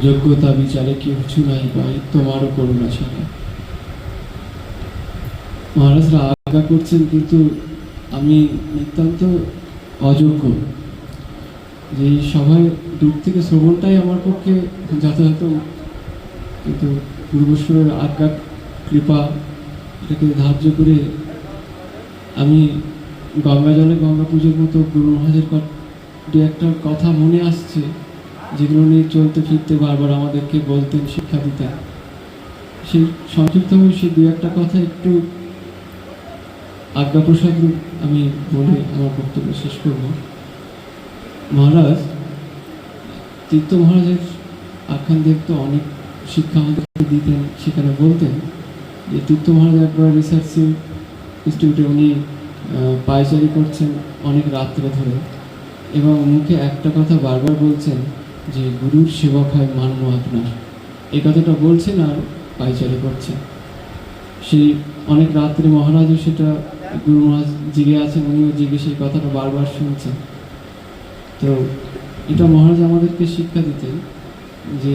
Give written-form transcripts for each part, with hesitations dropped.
যোগ্যতা বিচারে কিছু নাই পাই তোমারও করুণা ছাড়া। মহারাজরা আজ্ঞা করছেন, কিন্তু আমি নিতান্ত অযোগ্য। যে এই সভায় দূর থেকে শ্রবণটাই আমার পক্ষে যথাযথ, কিন্তু পূর্বশ্বরের আজ্ঞা কৃপা এটাকে ধার্য করে আমি গঙ্গা জলে গঙ্গা পুজোর মতো গুরু মহারাজের দু একটা কথা মনে আসছে, যেগুলো নিয়ে চলতে ফিরতে বারবার আমাদেরকে বলতেন, শিক্ষা দিতেন। সেই সংক্ষিপ্তভাবে সেই দু একটা কথা একটু আজ্ঞাপ্রসাদ আমি বলে আমার বক্তব্য শেষ করব। মহারাজ তীর্থ মহারাজের আখ্যান দেখতে অনেক শিক্ষা আমাদেরকে দিতেন। সেখানে বলতেন যে তীর্থ মহারাজ একবার রিসার্চ ইনস্টিটিউটে উনি পায়চারি করছেন অনেক রাত্রে ধরে, এবং মুখে একটা কথা বারবার বলছেন যে গুরুর সেবক হয় মান্য আপনার। এই কথাটা বলছেন আর পায়চারি করছেন। সেই অনেক রাত্রে মহারাজও সেটা, গুরু মহারাজ জেগে আছেন, উনিও জেগে সেই কথাটা বারবার শুনছেন। তো এটা মহারাজ আমাদেরকে শিক্ষা দিতেন যে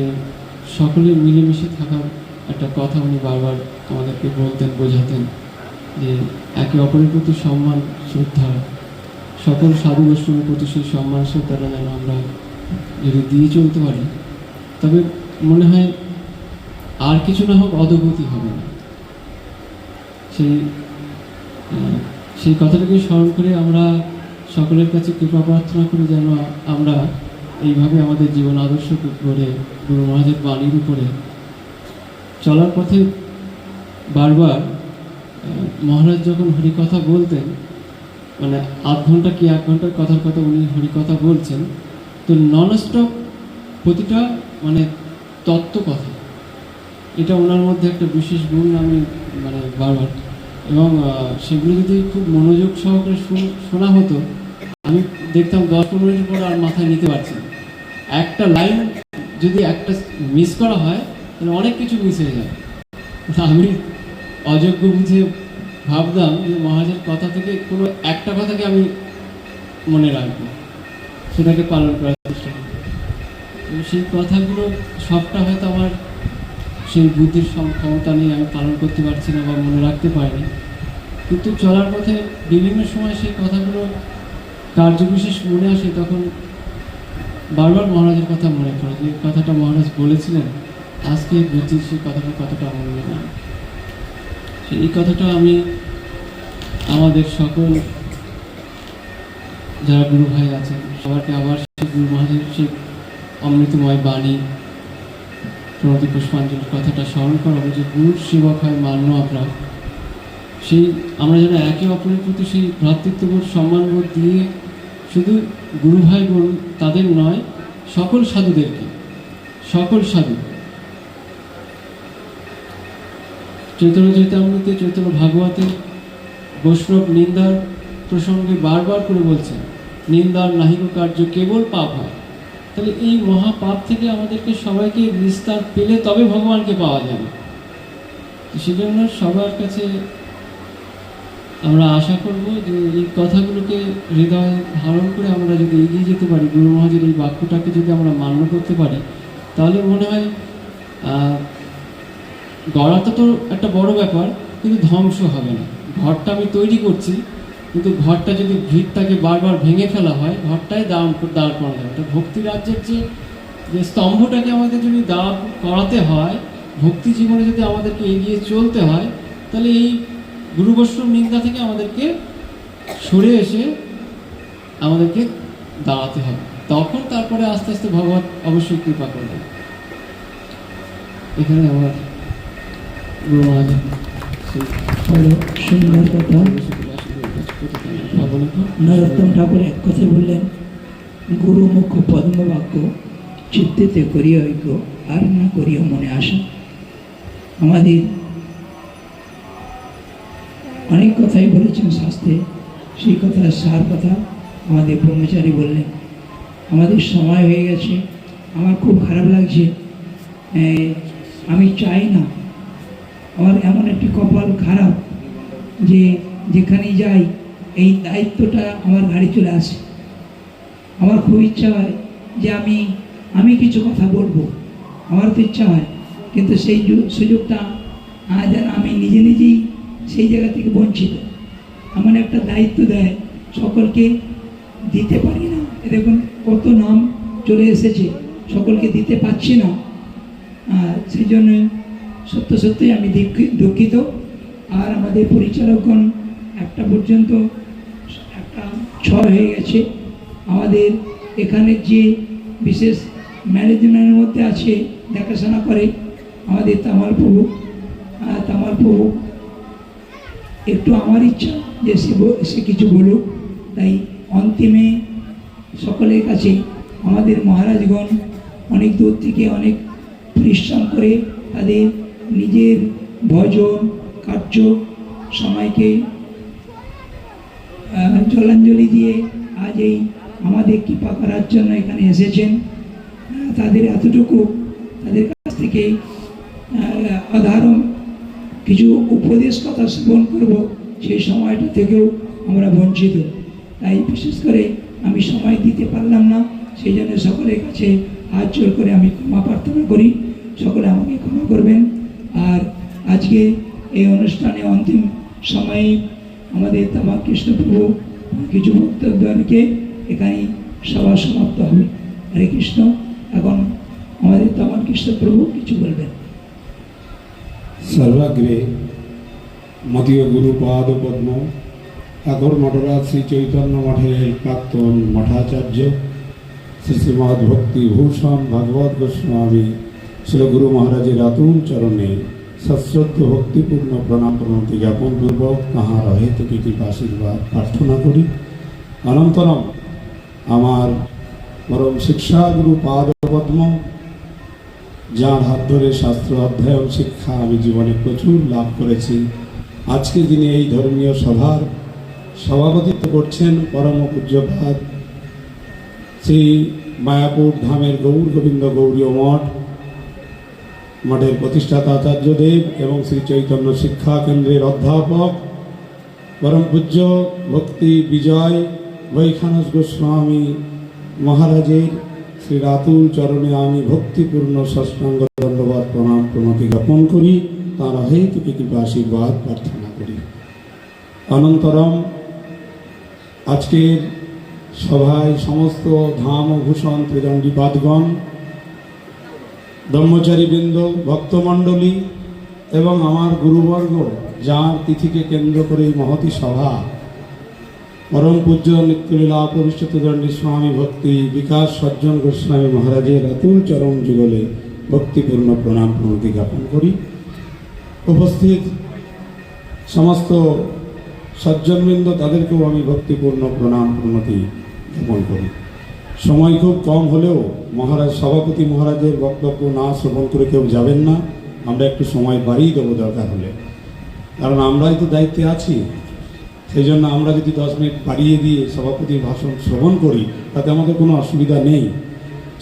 সকলে মিলেমিশে থাকার একটা কথা উনি বারবার আমাদেরকে বলতেন, বোঝাতেন যে একে অপরের প্রতি সম্মান শ্রদ্ধা, সকল সাধু বৈষ্ণবের প্রতি সেই সম্মান শ্রদ্ধাটা যেন আমরা যদি দিয়ে চলতে পারি, তবে মনে হয় আর কিছু না হোক অধোগতি হবে না। সেই কথাটাকে স্মরণ করে আমরা সকলের কাছে কৃপা প্রার্থনা করি যেন আমরা এইভাবে আমাদের জীবন আদর্শ গড়ে গুরু মহারাজের বাণীর উপরে চলার পথে বারবার মহারাজ যখন হরিকথা বলতেন, মানে আধ ঘন্টা কি 1 ঘন্টার কথার কথা উনি হরিকথা বলছেন, তো ননস্টপ প্রতিটা মানে তত্ত্ব কথা, এটা ওনার মধ্যে একটা বিশেষ গুণ আমি মানে বারবার, এবং সেগুলো যদি খুব মনোযোগ সহকারে শোনা হতো, আমি দেখতাম 10-15 মিনিট পর আর মাথায় নিতে পারছি না। একটা লাইন যদি একটা মিস করা হয় তাহলে অনেক কিছু মিস হয়ে যায়। আমি অযোগ্য বুঝে ভাবতাম যে মহারাজের কথা থেকে কোনো একটা কথাকে আমি মনে রাখবো, সেটাকে পালন করার চেষ্টা করি। সেই কথাগুলো সবটা হয়তো আমার সেই বুদ্ধির ক্ষমতা নেই, আমি পালন করতে পারছি না বা মনে রাখতে পারিনি, কিন্তু চলার পথে বিভিন্ন সময় সেই কথাগুলো কার্যবিশেষ মনে আসে, তখন বারবার মহারাজের কথা মনে পড়ে, যে কথাটা মহারাজ বলেছিলেন, আজকে বুঝছি সেই কথাটা কতটা মূল্যবান। এই কথাটা আমি আমাদের সকল যারা গুরু ভাই আছেন সবাইকে আবার সেই গুরু মহারাজের সেই অমৃতময় বাণী প্রণতি পুষ্পাঞ্জলির কথাটা স্মরণ করাবো, যে গুরুর সেবক হয় মান্য আপনার। সেই আমরা যেন একে অপরের প্রতি সেই ভ্রাতৃত্ববোধ সম্মানবোধ দিয়ে শুধু গুরু ভাই বোন তাদের নয়, সকল সাধুদেরকে, সকল সাধু চৈতন্য চৈতামৃতে, চৈতন্য ভাগবতে বৈষ্ণব নিন্দার প্রসঙ্গে বারবার করে বলছেন, নিন্দার নাহিক কার্য কেবল পাপ হয়। তাহলে এই মহাপাপ থেকে আমাদেরকে সবাইকে নিস্তার পেলে তবে ভগবানকে পাওয়া যাবে। সেজন্য সবার কাছে আমরা আশা করব যে এই কথাগুলোকে হৃদয়ে ধারণ করে আমরা যদি এগিয়ে যেতে পারি, গুরু মহারাজের এই বাক্যটাকে যদি আমরা মান্য করতে পারি, তাহলে মনে হয় গড়াটা তো একটা বড় ব্যাপার, কিন্তু ধ্বংস হবে না। ঘরটা আমি তৈরি করছি, কিন্তু ঘরটা যদি ভিতটাকে বারবার ভেঙে ফেলা হয়, ঘরটাই দাঁড় করা যাবে। এটা ভক্তি রাজ্যের যে স্তম্ভটাকে আমাদের যদি দাঁড় করাতে হয়, ভক্তি জীবনে যদি আমাদেরকে এগিয়ে চলতে হয়, তাহলে এই গুরু বৈষ্ণব নিন্দা থেকে আমাদেরকে সরে এসে আমাদেরকে দাঁড়াতে হবে। তখন তারপরে আস্তে আস্তে ভগবান অবশ্যই কৃপা করবে। এখানে আমার গুরু মহারাজ সুন্দর কথা। নরোত্তম ঠাকুর এক কথা বললেন, গুরু মুখ পদ্ম বাক্য চিত্তেতে করিও ঐক্য, আর না করিও মনে আসা। আমাদের অনেক কথাই বলেছেন শাস্ত্রে, সেই কথার সার কথা আমাদের ব্রহ্মচারী বললেন। আমাদের সময় হয়ে গেছে, আমার খুব খারাপ লাগছে। আমি চাই না, আমার এমন একটি কপাল খারাপ যে যেখানেই যাই এই দায়িত্বটা আমার ঘাড়ে চলে আসে। আমার খুব ইচ্ছা হয় যে আমি কিছু কথা বলবো, আমার তো ইচ্ছা হয়, কিন্তু সেই সুযোগটা যেন আমি নিজে নিজেই সেই জায়গা থেকে বঞ্চিত। এমন একটা দায়িত্ব দেয়, সকলকে দিতে পারি না। দেখুন কত নাম চলে এসেছে, সকলকে দিতে পারছি না। সেই জন্য সত্যই আমি দুঃখিত। আর আমাদের পরিচালকগণ একটা পর্যন্ত একটা 6 হয়ে গেছে। আমাদের এখানে যে বিশেষ ম্যানেজমেন্টের মধ্যে আছে, দেখাশোনা করে আমাদের তামাল প্রভু একটু আমার ইচ্ছা যে সে কিছু বলুক। তাই অন্তিমে সকলের কাছে আমাদের মহারাজগণ অনেক দূর থেকে অনেক পরিশ্রম করে তাদের নিজের ভজন কার্য সময়কে জলাঞ্জলি দিয়ে আজ এই আমাদের কৃপা করার জন্য এখানে এসেছেন। তাদের এতটুকু তাদের কাছ থেকে অধারণ কিছু উপদেশ কথা শ্রবণ করব, সেই সময়টা থেকেও আমরা বঞ্চিত। তাই বিশেষ করে আমি সময় দিতে পারলাম না, সেই জন্য সকলের কাছে হাত জোর করে আমি ক্ষমা প্রার্থনা করি। সকলে আমাকে ক্ষমা করবেন। আর আজকে এই অনুষ্ঠানে অন্তিম সময়ে আমাদের তামাল কৃষ্ণপ্রভু কিছু বক্তব্যকে এখানেই সভা সমাপ্ত হবে। হরে কৃষ্ণ। এখন আমাদের তামাল কৃষ্ণপ্রভু কিছু বলবেন। সর্বাগ্রে মদীয় গুরুপাদ পদ্ম আগর মঠরাজ শ্রী চৈতন্য মঠের প্রাক্তন মঠাচার্য শ্রী শ্রীমদ ভক্তি ভূষণ ভাগবত গোস্বামী শ্রী গুরু মহারাজের আতুল চরণে সশ্রদ্ধ ভক্তিপূর্ণ প্রণাম প্রণতি জ্ঞাপন পূর্বক তাঁহার অহেতুকি কৃপা আশীর্বাদ প্রার্থনা করি। অনন্তরম আমার পরম শিক্ষাগুরু পাদপদ্ম, যার হাত ধরে শাস্ত্র অধ্যয়ন শিক্ষা আমি জীবনে প্রচুর লাভ করেছি, আজকে যিনি এই ধর্মীয় সভার সভাপতিত্ব করছেন পরম পূজ্যপাদ শ্রী মায়াপুর ধামের গৌর গোবিন্দ গৌরীয় মঠের প্রতিষ্ঠাতা আচার্যদেব এবং শ্রী চৈতন্য শিক্ষা কেন্দ্রের অধ্যাপক পরম পূজ্য ভক্তি বিজয় বৈখানস গোস্বামী মহারাজের শ্রী রাতুল চরণে আমি ভক্তিপূর্ণ ষষ্ঠাঙ্গ দণ্ডবাদ প্রণাম প্রণতি জ্ঞাপন করি, তাঁর অহেতুকি কৃপা আশীর্বাদ প্রার্থনা করি। অনন্তরম আজকের সভায় সমস্ত ধাম ও ভূষণ ত্রিদণ্ডীপাদগণ, ব্রহ্মচারীবৃন্দ, ভক্তমণ্ডলী এবং আমার গুরুবর্গ, যার তিথিকে কেন্দ্র করে এই মহতী সভা, পরম পূজ্য নিত্যলীলা পরিষ্ঠিত দণ্ডী স্বামী ভক্তি বিকাশ সজ্জন গোস্বামী মহারাজের অতুল চরণ যুগলে ভক্তিপূর্ণ প্রণাম প্রণতি জ্ঞাপন করি। উপস্থিত সমস্ত সজ্জনবৃন্দ, তাদেরকেও আমি ভক্তিপূর্ণ প্রণাম প্রণতি জ্ঞাপন করি। সময় খুব কম হলেও মহারাজ সভাপতি মহারাজের বক্তব্য না শ্রবণ করে কেউ যাবেন না। আমরা একটু সময় বাড়িয়ে দেবো দরকার হলে, কারণ আমরাই তো দায়িত্বে আছি। সেই জন্য আমরা যদি 10 মিনিট বাড়িয়ে দিয়ে সভাপতির ভাষণ শ্রবণ করি, তাতে আমাদের কোনো অসুবিধা নেই।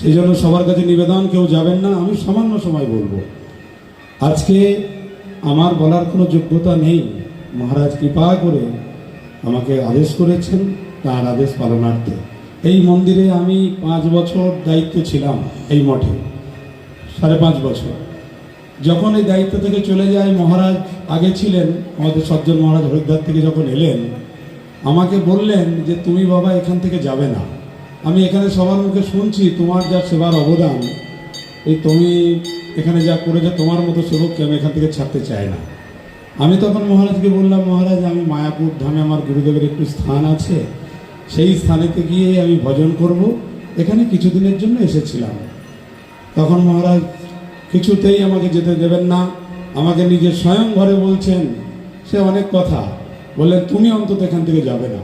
সেই জন্য সবার কাছে নিবেদন, কেউ যাবেন না, আমি সামান্য সময় বলবো। আজকে আমার বলার কোনো যোগ্যতা নেই, মহারাজ কৃপা করে আমাকে আদেশ করেছেন, তার আদেশ পালনার্থে। এই মন্দিরে আমি 5 বছর দায়িত্বে ছিলাম, এই মঠে 5.5 বছর। যখন এই দায়িত্ব থেকে চলে যায়, মহারাজ আগে ছিলেন, আমাদের সজ্জন মহারাজ হরিদ্বার থেকে যখন এলেন, আমাকে বললেন যে তুমি বাবা এখান থেকে যাবে না। আমি এখানে সবার মুখে শুনছি তোমার যা সেবার অবদান, এই তুমি এখানে যা করেছো, তোমার মতো সেবককে আমি এখান থেকে ছাড়তে চাই না। আমি তখন মহারাজকে বললাম, মহারাজ আমি মায়াপুর ধামে আমার গুরুদেবের একটু স্থান আছে, সেই স্থানেতে গিয়ে আমি ভজন করব, এখানে কিছুদিনের জন্য এসেছিলাম। তখন মহারাজ কিছুতেই আমাকে যেতে দেবেন না, আমাকে নিজের স্বয়ং ঘরে বলছেন, সে অনেক কথা বললেন, তুমি অন্তত এখান থেকে যাবে না।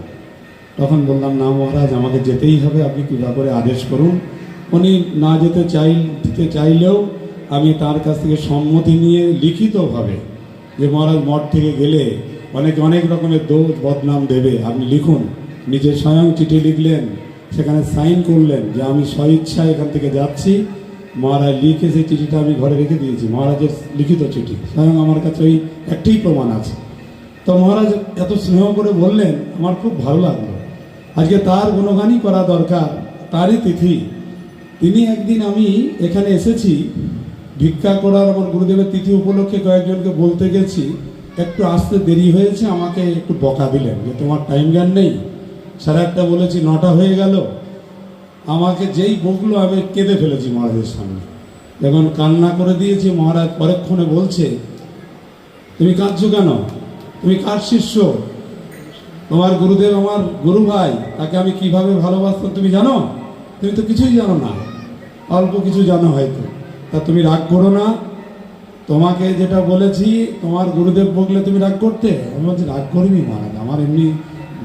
তখন বললাম, না মহারাজ আমাকে যেতেই হবে, আপনি কৃপা করে আদেশ করুন। উনি না দিতে চাইলেও আমি তার কাছ থেকে সম্মতি নিয়ে লিখিতভাবে, যে মহারাজ মঠ থেকে গেলে অনেক রকমের দোষ বদনাম দেবে, আপনি লিখুন। নিজের স্বয়ং চিঠি লিখলেন, সেখানে সাইন করলেন যে আমি স্বইচ্ছায় এখান থেকে যাচ্ছি। মহারাজ লিখে সেই চিঠিটা আমি ঘরে রেখে দিয়েছি, মহারাজের লিখিত চিঠি, স্বয়ং আমার কাছে ওই একটাই প্রমাণ আছে। তো মহারাজ এত স্নেহ করে বললেন, আমার খুব ভালো লাগলো। আজকে তার গুণগানই করা দরকার, তারই তিথি। তিনি একদিন, আমি এখানে এসেছি ভিক্ষা করার আমার গুরুদেবের তিথি উপলক্ষে কয়েকজনকে বলতে গেছি, একটু আসতে দেরি হয়েছে, আমাকে একটু বকা দিলেন যে তোমার টাইম জ্ঞান নেই, 1:30 বলেছি 9টা হয়ে গেল। আমাকে যেই বকলো আমি কেঁদে ফেলেছি মহারাজের সামনে। যখন কান্না করে দিয়েছি, মহারাজ পরক্ষণে বলছে, তুমি কাঁদছো কেন? তুমি কার শিষ্য? তোমার গুরুদেব আমার গুরু ভাই, তাকে আমি কিভাবে ভালোবাসতাম তুমি জানো? তুমি তো কিছুই জানো না, অল্প কিছু জানো হয়তো। তা তুমি রাগ করো না, তোমাকে যেটা বলেছি তোমার গুরুদেব বকলে তুমি রাগ করতে? আমি বলছি রাগ করিনি মহারাজ, আমার এমনি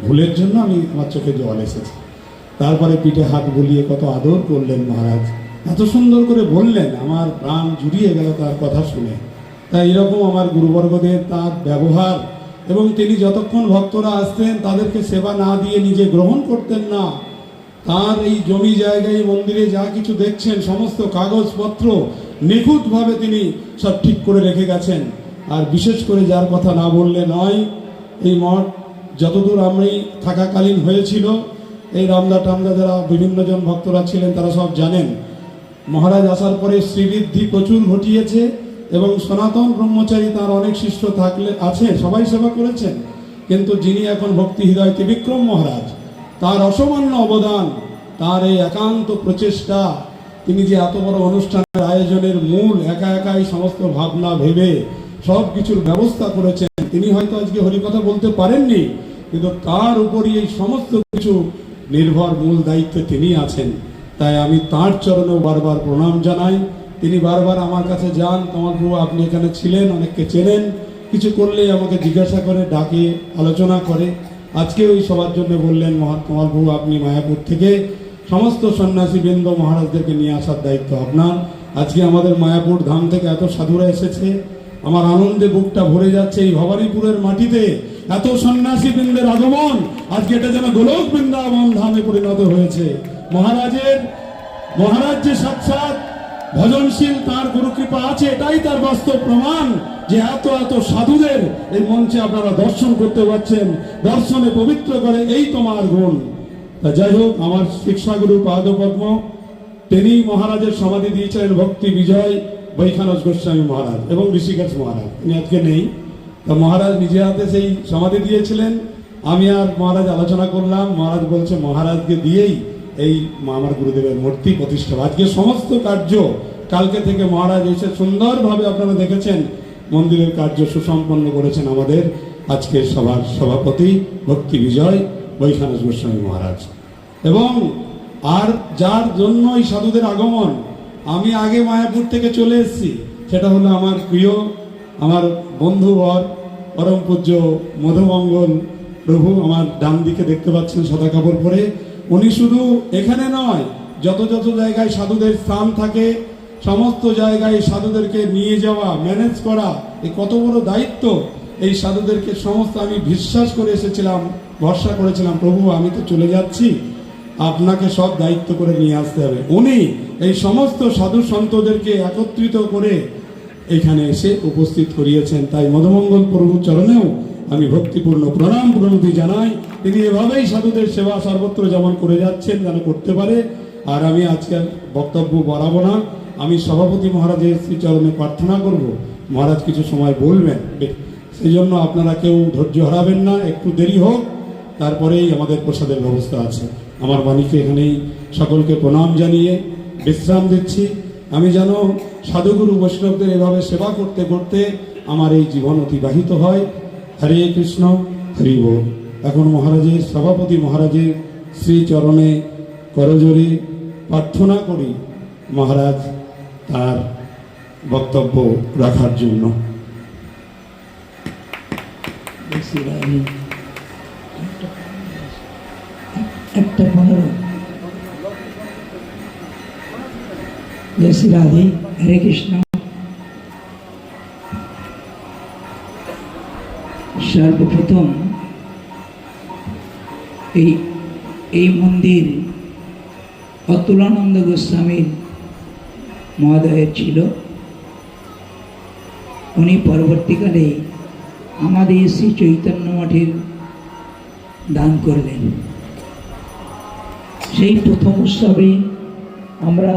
ভুলের জন্য আমি আমার চোখে জল এসেছে। তারপরে পিঠে হাত বুলিয়ে কত আদর করলেন মহারাজ, এত সুন্দর করে বললেন, আমার প্রাণ জুড়িয়ে গেল তার কথা শুনে। তাই এরকম আমার গুরুবর্গদের তার ব্যবহার, এবং তিনি যতক্ষণ ভক্তরা আসতেন তাদেরকে সেবা না দিয়ে নিজে গ্রহণ করতেন না। তার এই জমি জায়গায় মন্দিরে যা কিছু দেখছেন সমস্ত কাগজপত্র নিখুঁতভাবে তিনি সব ঠিক করে রেখে গেছেন। আর বিশেষ করে যার কথা না বললে নয়, এই মঠ যতদূর আমি থাকাকালীন হয়েছিল, এই রামদা টামদা যারা বিভিন্ন জন ভক্তরা ছিলেন তারা সব জানেন। মহারাজ আসার পরে শ্রীবৃদ্ধি প্রচুর ঘটিয়েছে, এবং সনাতন ব্রহ্মচারী তার অনেক শিষ্য থাকলে আছে, সবাই সেবা করেছেন। কিন্তু যিনি এখন ভক্তি হৃদয় ত্রিবিক্রম মহারাজ, তার অসামান্য অবদান, তার এই একান্ত প্রচেষ্টা, তিনি যে এত বড় অনুষ্ঠানের আয়োজনের মূল একা একাই সমস্ত ভাবনা ভেবে সব কিছুর ব্যবস্থা করেছেন। তিনি হয়তো আজকে হরিকথা বলতে পারেননি, কিন্তু তার উপরই এই সমস্ত কিছু নির্ভর, মূল দায়িত্বে তিনি আছেন। তাই আমি তাঁর চরণেও বারবার প্রণাম জানাই। তিনি বারবার আমার কাছে যান, তোমার প্রভু আপনি এখানে ছিলেন, অনেককে চেনেন, কিছু করলেই আমাকে জিজ্ঞাসা করে, ডাকে, আলোচনা করে। আজকে ওই সবার জন্য বললেন, তোমার প্রভু আপনি মায়াপুর থেকে সমস্ত সন্ন্যাসীবৃন্দ মহারাজদেরকে নিয়ে আসার দায়িত্ব আপনার। আজকে আমাদের মায়াপুর ধাম থেকে এত সাধুরা এসেছে, আমার আনন্দে বুকটা ভরে যাচ্ছে। এই ভবানীপুরের মাটিতে এত সন্ন্যাসীবৃন্দের আগমন, আজকে এটা যেন গোলক বৃন্দাবন ধামে পরিণত হয়েছে। মহারাজ যে সাক্ষাৎ ভজনশীল, তার গুরু কৃপা আছে, এটাই তার বাস্তব প্রমাণ যে এত এত সাধুদের এই মঞ্চে আপনারা দর্শন করতে পারছেন। দর্শনে পবিত্র করে এই তোমার গুণ। তা যাই হোক, আমার শিক্ষাগুরু পাদপদ্ম, তিনি মহারাজের সমাধি দিয়েছিলেন ভক্তি বিজয় বৈখানস গোস্বামী মহারাজ এবং ঋষিকেশ মহারাজ, তিনি আজকে নেই। তা মহারাজ নিজে হাতে সেই সমাধি দিয়েছিলেন। আমি আর মহারাজ আলোচনা করলাম, মহারাজ বলছে মহারাজকে দিয়েই এই আমার গুরুদেবের মূর্তি প্রতিষ্ঠা। আজকে সমস্ত কার্য কালকে থেকে মহারাজ এসে সুন্দরভাবে আপনারা দেখেছেন মন্দিরের কার্য সুসম্পন্ন করেছেন আমাদের আজকের সভার সভাপতি ভক্তি বিজয় বৈখানস গোস্বামী মহারাজ। এবং আর যার জন্য এই সাধুদের আগমন, আমি আগে মায়াপুর থেকে চলে এসেছি, সেটা হলো আমার প্রিয়, আমার বন্ধুবর পরম পূজ্য মধুমঙ্গল প্রভু, আমার ডান দিকে দেখতে পাচ্ছেন সাদা কাপড় পরে। উনি শুধু এখানে নয়, যত যত জায়গায় সাধুদের স্থান থাকে সমস্ত জায়গায় সাধুদেরকে নিয়ে যাওয়া, ম্যানেজ করা, এই কত বড় দায়িত্ব। এই সাধুদেরকে সমস্ত আমি বিশ্বাস করে এসেছিলাম, ভরসা করেছিলাম, প্রভু আমি তো চলে যাচ্ছি, আপনাকে সব দায়িত্ব করে নিয়ে আসতে হবে। উনি এই সমস্ত সাধু সন্তদেরকে একত্রিত করে এখানে এসে উপস্থিত করিয়েছেন। তাই মধুমঙ্গল প্রভুর চরণেও আমি ভক্তিপূর্ণ প্রণাম প্রণতি জানাই। তিনি এভাবেই সাধুদের সেবা সর্বত্র যেমন করে যাচ্ছেন, যেন করতে পারে। আর আমি আজকের বক্তব্য বাড়াবো না, আমি সভাপতি মহারাজের শ্রীচরণে প্রার্থনা করব, মহারাজ কিছু সময় বলবেন, সেই জন্য আপনারা কেউ ধৈর্য হারাবেন না, একটু দেরি হোক, তারপরেই আমাদের প্রসাদের ব্যবস্থা আছে। আমার বাণীকে এখানেই সকলকে প্রণাম জানিয়ে বিশ্রাম দিচ্ছি। আমি যেন সাধুগুরু বৈষ্ণবদের এভাবে সেবা করতে করতে আমার এই জীবন অতিবাহিত হয়। হরে কৃষ্ণ, হরি বল। এখন মহারাজের সভাপতি মহারাজের শ্রীচরণে করজোরে প্রার্থনা করি মহারাজ তার বক্তব্য রাখার জন্য। একটা 15 জয় শ্রী রাধে, হরে কৃষ্ণ। সর্বপ্রথম এই মন্দির অতুলানন্দ গোস্বামীর মহোদয়ের ছিল। উনি পরবর্তীকালে আমাদের শ্রী চৈতন্য মঠের দান করলেন। সেই প্রথম উৎসবে আমরা